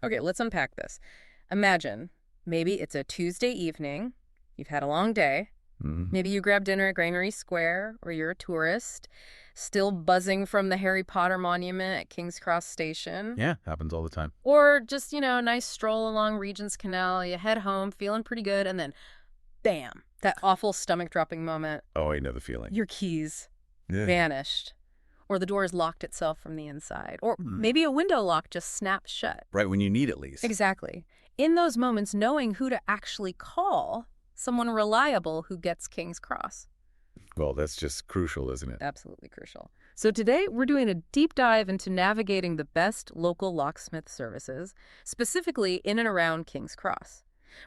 Okay, let's unpack this. Imagine, maybe it's a Tuesday evening, you've had a long day, maybe you grab dinner at Granary Square, or you're a tourist, still buzzing from the Harry Potter monument at King's Cross Station. Yeah, happens all the time. Or just, a nice stroll along Regent's Canal, you head home feeling pretty good, and then, bam, that awful stomach-dropping moment. Oh, I know the feeling. Your keys vanished. Or the door is locked itself from the inside. Or maybe a window lock just snaps shut. Right when you need, at least. Exactly. In those moments, knowing who to actually call, someone reliable who gets King's Cross. Well, that's just crucial, isn't it? Absolutely crucial. So today, we're doing a deep dive into navigating the best local locksmith services, specifically in and around King's Cross.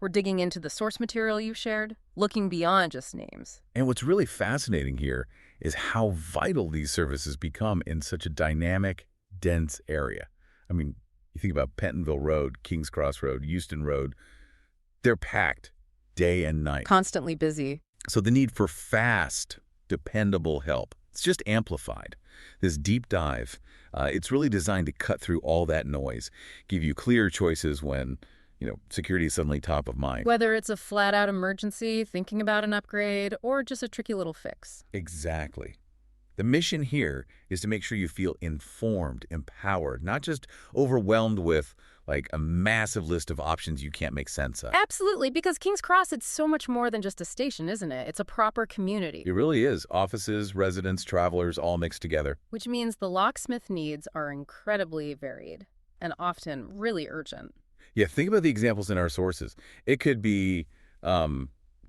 We're digging into the source material you shared, looking beyond just names. And what's really fascinating here is how vital these services become in such a dynamic, dense area. I mean, you think about Pentonville Road, King's Cross Road, Euston Road. They're packed day and night. Constantly busy. So the need for fast, dependable help, it's just amplified. This deep dive, it's really designed to cut through all that noise, give you clear choices when security is suddenly top of mind. Whether it's a flat-out emergency, thinking about an upgrade, or just a tricky little fix. Exactly. The mission here is to make sure you feel informed, empowered, not just overwhelmed with, a massive list of options you can't make sense of. Absolutely, because King's Cross, it's so much more than just a station, isn't it? It's a proper community. It really is. Offices, residents, travelers, all mixed together. Which means the locksmith needs are incredibly varied and often really urgent. Yeah, think about the examples in our sources. It could be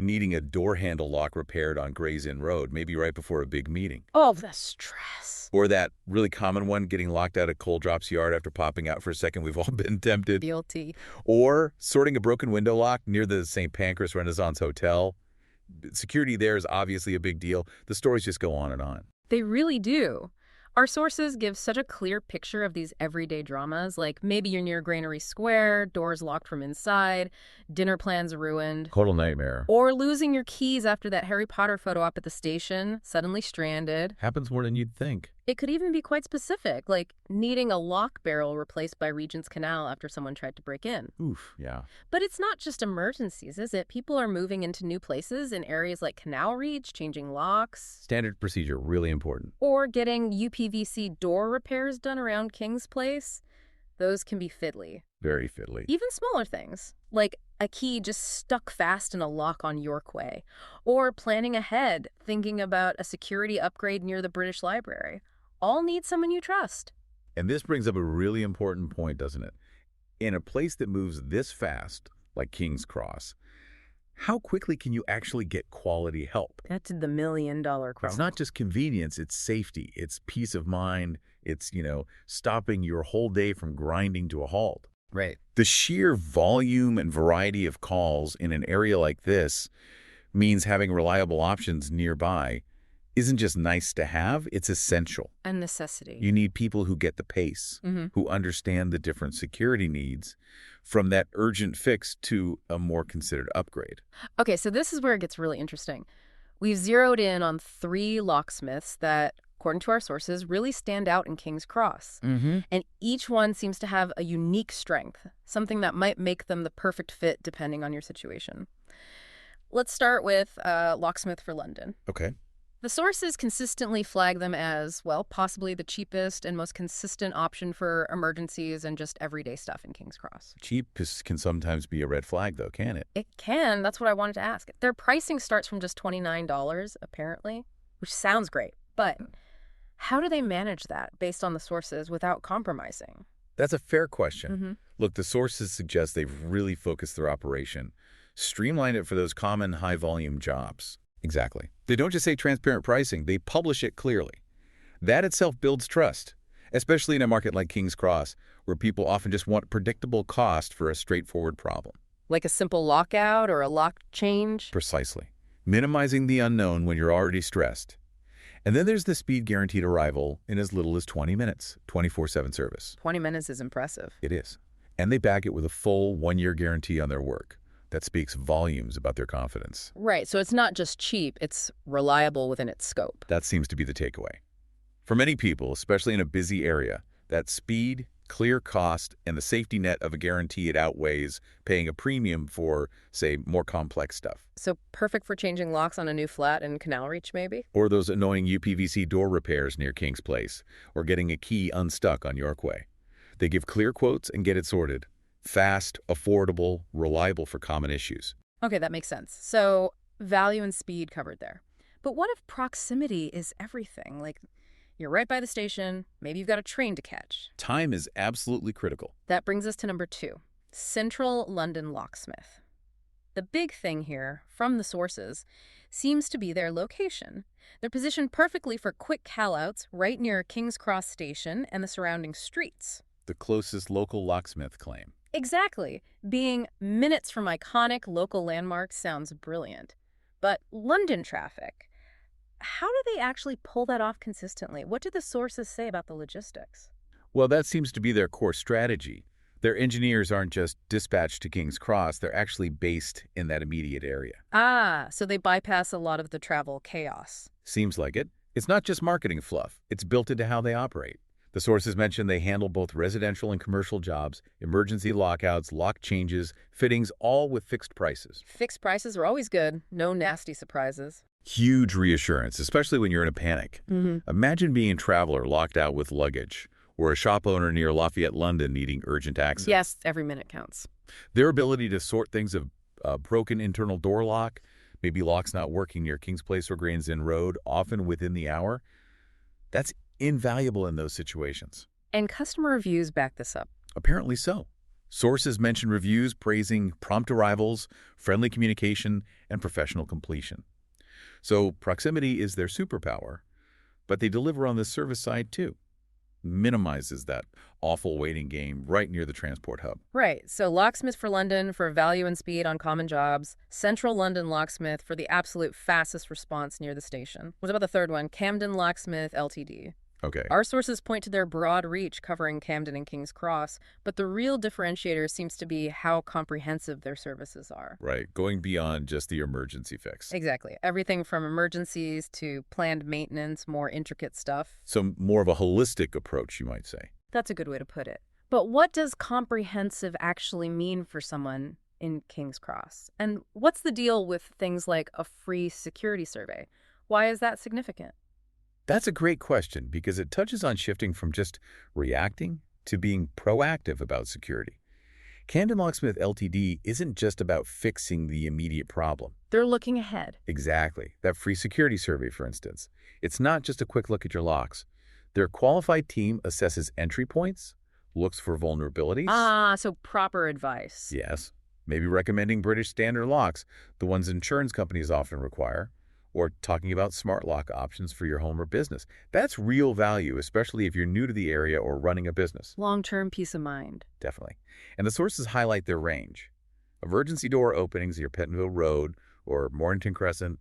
needing a door handle lock repaired on Gray's Inn Road, maybe right before a big meeting. Oh, the stress. Or that really common one, getting locked out of Coal Drop's yard after popping out for a second. We've all been tempted. Guilty. Or sorting a broken window lock near the St. Pancras Renaissance Hotel. Security there is obviously a big deal. The stories just go on and on. They really do. Our sources give such a clear picture of these everyday dramas, like maybe you're near Granary Square, doors locked from inside, dinner plans ruined. Total nightmare. Or losing your keys after that Harry Potter photo op at the station, suddenly stranded. Happens more than you'd think. It could even be quite specific, like needing a lock barrel replaced by Regent's Canal after someone tried to break in. Oof, yeah. But it's not just emergencies, is it? People are moving into new places in areas like Canal Reach, changing locks. Standard procedure, really important. Or getting UPVC door repairs done around King's Place. Those can be fiddly. Very fiddly. Even smaller things, like a key just stuck fast in a lock on York Way. Or planning ahead, thinking about a security upgrade near the British Library. All need someone you trust. And this brings up a really important point, doesn't it? In a place that moves this fast, like King's Cross, how quickly can you actually get quality help? That's the $1 million question. It's not just convenience, it's safety, it's peace of mind, it's, stopping your whole day from grinding to a halt. Right. The sheer volume and variety of calls in an area like this means having reliable options nearby isn't just nice to have, it's essential. A necessity. You need people who get the pace, who understand the different security needs, from that urgent fix to a more considered upgrade. Okay, so this is where it gets really interesting. We've zeroed in on 3 locksmiths that, according to our sources, really stand out in King's Cross. And each one seems to have a unique strength, something that might make them the perfect fit depending on your situation. Let's start with Locksmith for London. Okay. The sources consistently flag them as, well, possibly the cheapest and most consistent option for emergencies and just everyday stuff in King's Cross. Cheap can sometimes be a red flag, though, can it? It can. That's what I wanted to ask. Their pricing starts from just $29, apparently, which sounds great. But how do they manage that based on the sources without compromising? That's a fair question. Look, the sources suggest they've really focused their operation, streamlined it for those common high-volume jobs. Exactly. They don't just say transparent pricing, they publish it clearly. That itself builds trust, especially in a market like King's Cross, where people often just want predictable cost for a straightforward problem. Like a simple lockout or a lock change? Precisely. Minimizing the unknown when you're already stressed. And then there's the speed guaranteed arrival in as little as 20 minutes, 24/7 service. 20 minutes is impressive. It is. And they back it with a full 1-year guarantee on their work. That speaks volumes about their confidence. Right, so it's not just cheap, it's reliable within its scope. That seems to be the takeaway. For many people, especially in a busy area, that speed, clear cost, and the safety net of a guarantee it outweighs paying a premium for, say, more complex stuff. So perfect for changing locks on a new flat in Canal Reach, maybe? Or those annoying UPVC door repairs near King's Place, or getting a key unstuck on York Way. They give clear quotes and get it sorted. Fast, affordable, reliable for common issues. Okay, that makes sense. So value and speed covered there. But what if proximity is everything? Like, you're right by the station, maybe you've got a train to catch. Time is absolutely critical. That brings us to number 2, Central London Locksmith. The big thing here, from the sources, seems to be their location. They're positioned perfectly for quick call-outs right near King's Cross Station and the surrounding streets. The closest local locksmith claim. Exactly. Being minutes from iconic local landmarks sounds brilliant. But London traffic, how do they actually pull that off consistently? What do the sources say about the logistics? Well, that seems to be their core strategy. Their engineers aren't just dispatched to King's Cross, they're actually based in that immediate area. Ah, so they bypass a lot of the travel chaos. Seems like it. It's not just marketing fluff. It's built into how they operate. The sources mention they handle both residential and commercial jobs, emergency lockouts, lock changes, fittings, all with fixed prices. Fixed prices are always good. No nasty surprises. Huge reassurance, especially when you're in a panic. Imagine being a traveler locked out with luggage, or a shop owner near Lafayette, London needing urgent access. Yes, every minute counts. Their ability to sort things of broken internal door lock, maybe locks not working near King's Place or Gray's Inn Road, often within the hour, that's invaluable in those situations. And customer reviews back this up. Apparently so. Sources mention reviews praising prompt arrivals, friendly communication, and professional completion. So proximity is their superpower, but they deliver on the service side too. Minimizes that awful waiting game right near the transport hub. Right. So Locksmith for London for value and speed on common jobs. Central London Locksmith for the absolute fastest response near the station. What about the third one? Camden Locksmith Ltd. Okay. Our sources point to their broad reach covering Camden and King's Cross, but the real differentiator seems to be how comprehensive their services are. Right. Going beyond just the emergency fix. Exactly. Everything from emergencies to planned maintenance, more intricate stuff. So more of a holistic approach, you might say. That's a good way to put it. But what does comprehensive actually mean for someone in King's Cross? And what's the deal with things like a free security survey? Why is that significant? That's a great question because it touches on shifting from just reacting to being proactive about security. Camden Locksmith Ltd. isn't just about fixing the immediate problem. They're looking ahead. Exactly. That free security survey, for instance. It's not just a quick look at your locks. Their qualified team assesses entry points, looks for vulnerabilities. Ah, so proper advice. Yes. Maybe recommending British standard locks, the ones insurance companies often require, or talking about smart lock options for your home or business. That's real value, especially if you're new to the area or running a business. Long-term peace of mind. Definitely. And the sources highlight their range. Emergency door openings near Pentonville Road or Mornington Crescent,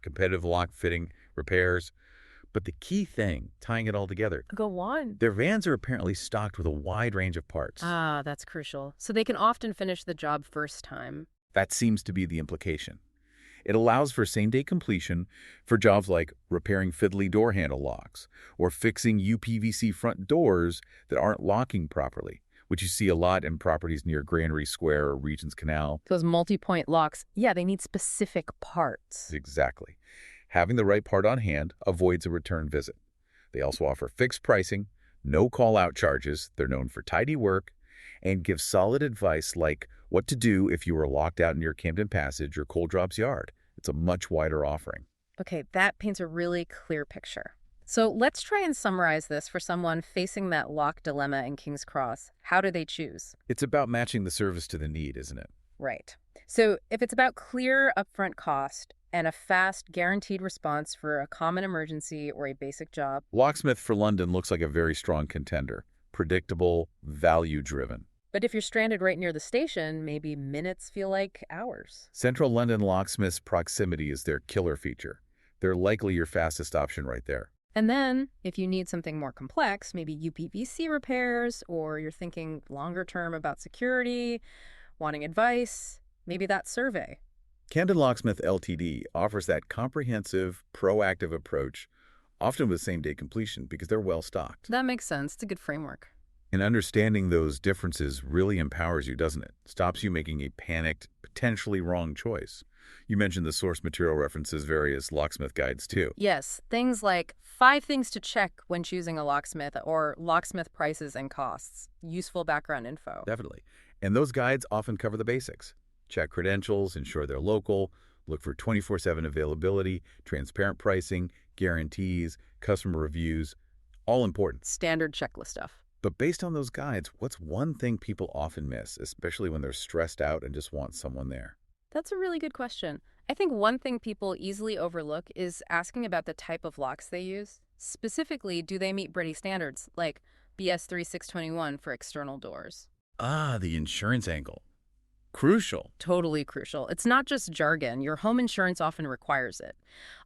competitive lock fitting, repairs. But the key thing, tying it all together, Go on. their vans are apparently stocked with a wide range of parts. Ah, that's crucial. So they can often finish the job first time. That seems to be the implication. It allows for same-day completion for jobs like repairing fiddly door handle locks or fixing UPVC front doors that aren't locking properly, which you see a lot in properties near Granary Square or Regent's Canal. Those multi-point locks, yeah, they need specific parts. Exactly. Having the right part on hand avoids a return visit. They also offer fixed pricing, no call-out charges, they're known for tidy work, and give solid advice like what to do if you were locked out near Camden Passage or Coal Drops Yard. It's a much wider offering. Okay, that paints a really clear picture. So let's try and summarize this for someone facing that lock dilemma in King's Cross. How do they choose? It's about matching the service to the need, isn't it? Right. So if it's about clear upfront cost and a fast, guaranteed response for a common emergency or a basic job. Locksmith for London looks like a very strong contender. Predictable, value-driven. But if you're stranded right near the station, maybe minutes feel like hours. Central London Locksmiths proximity is their killer feature. They're likely your fastest option right there. And then, if you need something more complex, maybe UPVC repairs, or you're thinking longer term about security, wanting advice, maybe that survey. Camden Locksmith Ltd. offers that comprehensive, proactive approach, often with same-day completion because they're well-stocked. That makes sense. It's a good framework. And understanding those differences really empowers you, doesn't it? Stops you making a panicked, potentially wrong choice. You mentioned the source material references various locksmith guides, too. Yes, things like 5 things to check when choosing a locksmith or locksmith prices and costs. Useful background info. Definitely. And those guides often cover the basics. Check credentials, ensure they're local, look for 24/7 availability, transparent pricing, guarantees, customer reviews, all important. Standard checklist stuff. But based on those guides, what's one thing people often miss, especially when they're stressed out and just want someone there? That's a really good question. I think one thing people easily overlook is asking about the type of locks they use. Specifically, do they meet Brady standards, like BS 3621 for external doors? Ah, the insurance angle. Crucial. Totally crucial. It's not just jargon. Your home insurance often requires it.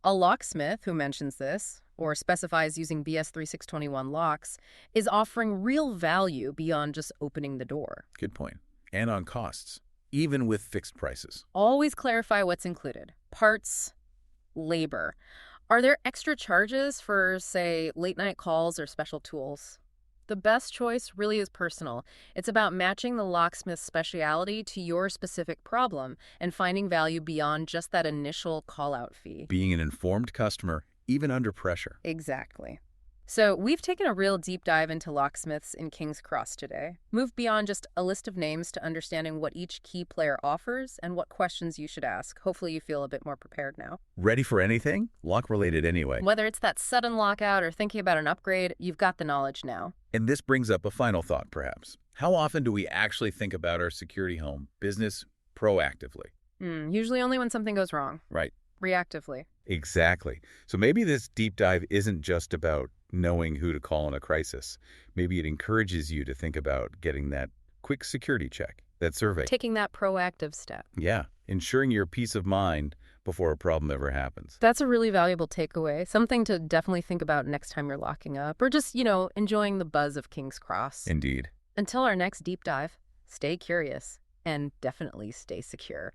A locksmith who mentions this, or specifies using BS 3621 locks, is offering real value beyond just opening the door. Good point. And on costs, even with fixed prices. Always clarify what's included. Parts, labor. Are there extra charges for, say, late-night calls or special tools? The best choice really is personal. It's about matching the locksmith's speciality to your specific problem and finding value beyond just that initial call-out fee. Being an informed customer, even under pressure. Exactly. So we've taken a real deep dive into locksmiths in King's Cross today. Moved beyond just a list of names to understanding what each key player offers and what questions you should ask. Hopefully you feel a bit more prepared now. Ready for anything? Lock-related anyway. Whether it's that sudden lockout or thinking about an upgrade, you've got the knowledge now. And this brings up a final thought, perhaps. How often do we actually think about our security home business proactively? Usually only when something goes wrong. Right. Reactively. Exactly. So maybe this deep dive isn't just about knowing who to call in a crisis. Maybe it encourages you to think about getting that quick security check, that survey. Taking that proactive step. Yeah, ensuring your peace of mind before a problem ever happens. That's a really valuable takeaway. Something to definitely think about next time you're locking up or just, enjoying the buzz of King's Cross. Indeed. Until our next deep dive, stay curious and definitely stay secure.